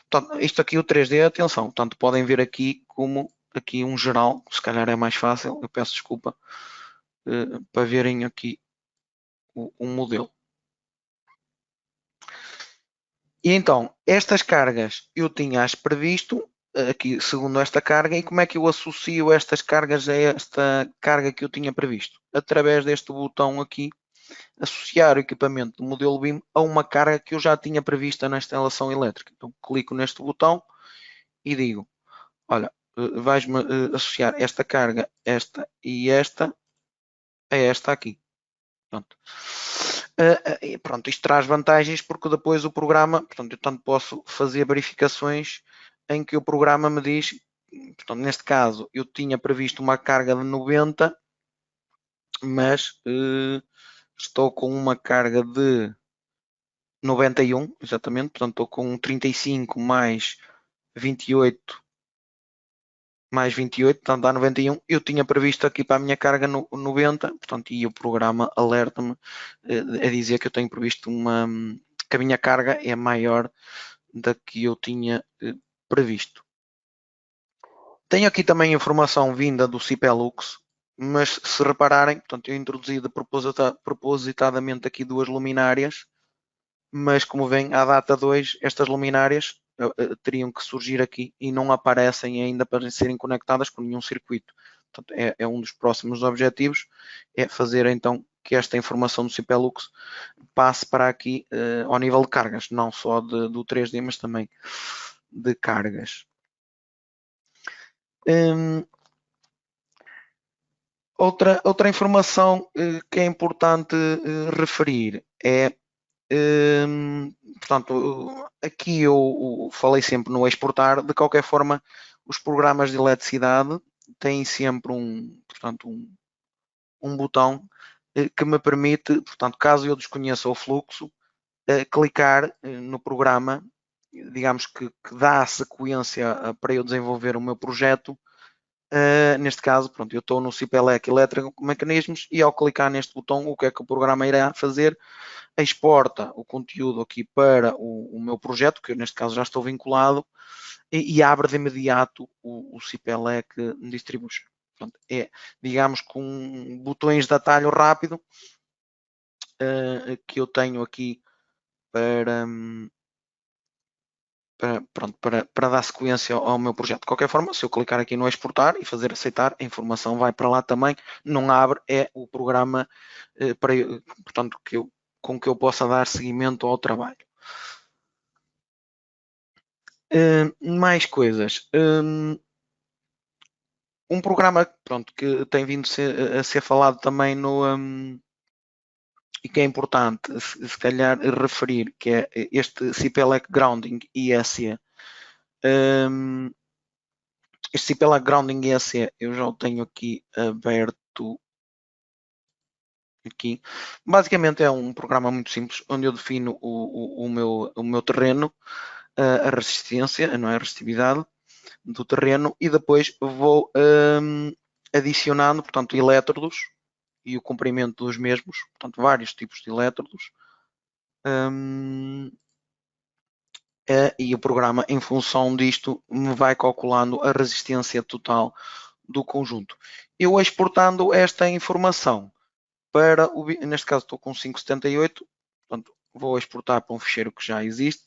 Portanto, isto aqui o 3D, atenção, portanto podem ver aqui como aqui um geral, se calhar é mais fácil, eu peço desculpa, para verem aqui o modelo. E então, estas cargas eu tinha-as previsto, aqui segundo esta carga, e como é que eu associo estas cargas a esta carga que eu tinha previsto? Através deste botão aqui, associar o equipamento do modelo BIM a uma carga que eu já tinha prevista na instalação elétrica. Então, clico neste botão e digo, olha, vais-me associar esta carga, esta e esta, a esta aqui. Pronto. Pronto, isto traz vantagens porque depois o programa, portanto, eu tanto posso fazer verificações em que o programa me diz, portanto, neste caso, eu tinha previsto uma carga de 90, mas estou com uma carga de 91, exatamente, portanto, estou com 35 mais 28 portanto dá 91. Eu tinha previsto aqui para a minha carga no 90, portanto, e o programa alerta-me a dizer que eu tenho previsto que a minha carga é maior da que eu tinha previsto. Tenho aqui também informação vinda do CPLux, mas se repararem, portanto, eu introduzi propositadamente aqui duas luminárias, mas como vem à data 2, estas luminárias teriam que surgir aqui e não aparecem ainda para serem conectadas com nenhum circuito. Portanto, é um dos próximos objetivos, é fazer então que esta informação do CPLux passe para aqui ao nível de cargas, não só do 3D, mas também de cargas. Outra informação que é importante referir é, portanto, aqui eu falei sempre no exportar, de qualquer forma, os programas de eletricidade têm sempre portanto, um botão que me permite, portanto, caso eu desconheça o fluxo, clicar no programa, digamos que dá a sequência para eu desenvolver o meu projeto neste caso, pronto, eu estou no CPLEC Eletromecanismos e ao clicar neste botão, o que é que o programa irá fazer? Exporta o conteúdo aqui para o meu projeto, que eu neste caso já estou vinculado, e abre de imediato o CPLEC Distribution. Portanto, é, digamos, com botões de atalho rápido que eu tenho aqui para, para dar sequência ao meu projeto. De qualquer forma, se eu clicar aqui no exportar e fazer aceitar, a informação vai para lá também, não abre, é o programa para, portanto, com que eu possa dar seguimento ao trabalho. Mais coisas. Um programa pronto, que tem vindo a ser falado também e que é importante se calhar referir, que é este CPLEC Grounding ISE. Este CPLEC Grounding ISE eu já o tenho aqui aberto aqui. Basicamente é um programa muito simples, onde eu defino o meu terreno, a resistência, não é, a resistividade do terreno, e depois vou adicionando, portanto, elétrodos e o comprimento dos mesmos, portanto, vários tipos de elétrodos. E o programa, em função disto, me vai calculando a resistência total do conjunto. Eu exportando esta informação para o, neste caso estou com 578, portanto, vou exportar para um ficheiro que já existe.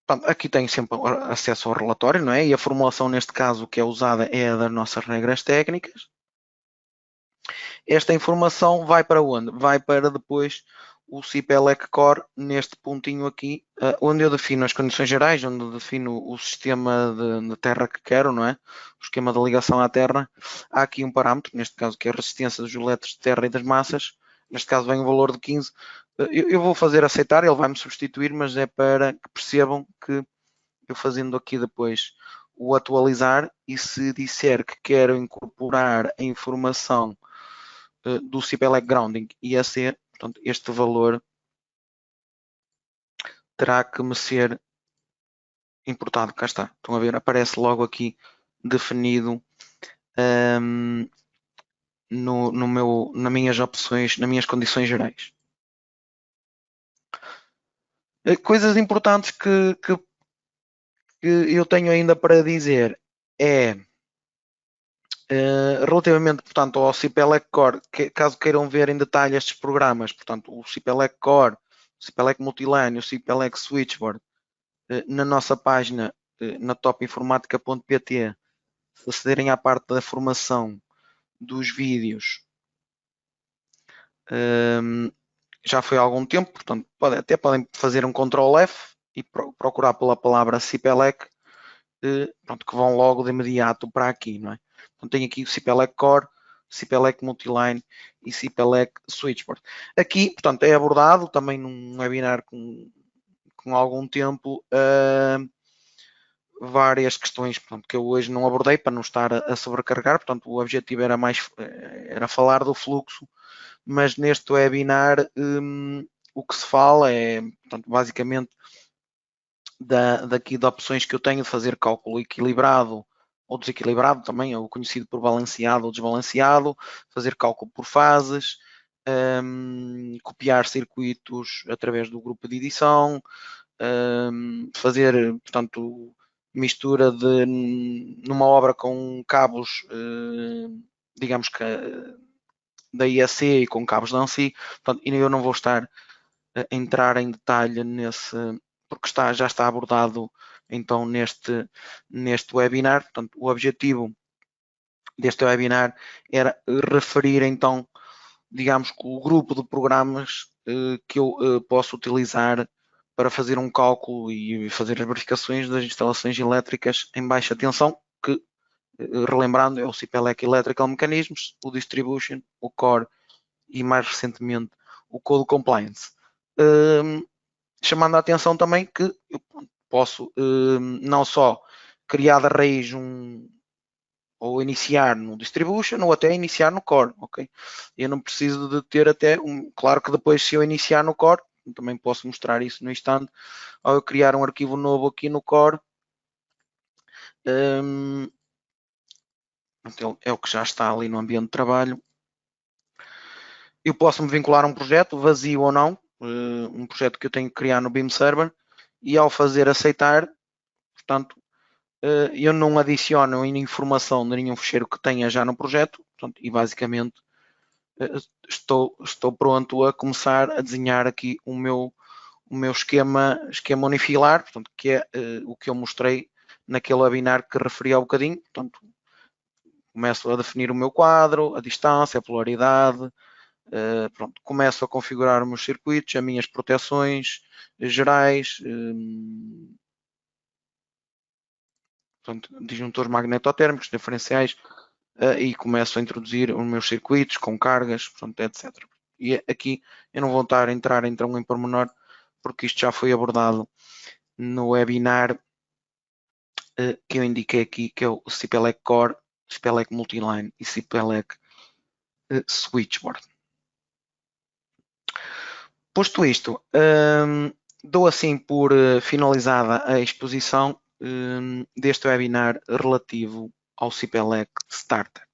Portanto, aqui tenho sempre acesso ao relatório, não é? E a formulação neste caso que é usada é a das nossas regras técnicas. Esta informação vai para onde? Vai para depois o CPLEC Core, neste pontinho aqui, onde eu defino as condições gerais, onde eu defino o sistema de terra que quero, não é? O esquema de ligação à terra. Há aqui um parâmetro, neste caso que é a resistência dos elétrons de terra e das massas. Neste caso vem o valor de 15. Eu vou fazer aceitar, ele vai-me substituir, mas é para que percebam que eu fazendo aqui depois o atualizar, e se disser que quero incorporar a informação do CPLEC Grounding IAC, portanto, este valor terá que me ser importado. Cá está, estão a ver, aparece logo aqui definido nas minhas opções, nas minhas condições gerais. Coisas importantes que eu tenho ainda para dizer é relativamente, portanto, ao CPLEC Core, caso queiram ver em detalhe estes programas, portanto, o CPLEC Core, o CPLEC Multiline, o CPLEC Switchboard, na nossa página, na topinformatica.pt, se acederem à parte da formação dos vídeos, já foi há algum tempo, portanto, até podem fazer um Ctrl F e procurar pela palavra CPLEC, pronto, que vão logo de imediato para aqui, não é? Então tenho aqui o CPLEC Core, CPLEC Multiline e CPLEC Switchboard. Aqui, portanto, é abordado também num webinar com algum tempo várias questões, portanto, que eu hoje não abordei para não estar a sobrecarregar, portanto, o objetivo era falar do fluxo, mas neste webinar o que se fala é, portanto, basicamente daqui de opções que eu tenho de fazer cálculo equilibrado ou desequilibrado também, ou conhecido por balanceado ou desbalanceado, fazer cálculo por fases, copiar circuitos através do grupo de edição, fazer, portanto, mistura numa obra com cabos, digamos que da IAC e com cabos da ANSI, portanto, e eu não vou estar a entrar em detalhe nesse, porque já está abordado então neste webinar. Portanto, o objetivo deste webinar era referir então, digamos, o grupo de programas que eu posso utilizar para fazer um cálculo e fazer as verificações das instalações elétricas em baixa tensão, que, relembrando, é o CPLEC Electrical Mechanisms, o Distribution, o Core e mais recentemente o Code Compliance. Chamando a atenção também que eu posso não só criar da raiz ou iniciar no Distribution ou até iniciar no Core, ok? Eu não preciso de ter até claro que depois se eu iniciar no Core, também posso mostrar isso no instante, ao eu criar um arquivo novo aqui no Core, É o que já está ali no ambiente de trabalho. Eu posso me vincular a um projeto, vazio ou não, um projeto que eu tenho que criar no Beam Server, e ao fazer aceitar, portanto, eu não adiciono informação de nenhum ficheiro que tenha já no projeto, portanto, e basicamente estou pronto a começar a desenhar aqui o meu esquema unifilar, portanto, que é o que eu mostrei naquele webinar que referi há um bocadinho. Portanto, começo a definir o meu quadro, a distância, a polaridade, pronto, começo a configurar os meus circuitos, as minhas proteções gerais, portanto, disjuntores magnetotérmicos, diferenciais, e começo a introduzir os meus circuitos com cargas, portanto, etc. E aqui eu não vou estar a entrar então em pormenor, porque isto já foi abordado no webinar que eu indiquei aqui, que é o CPLEC Core, CPLEC Multiline e CPLEC Switchboard. Posto isto, dou assim por finalizada a exposição deste webinar relativo ao CPLEC Starter.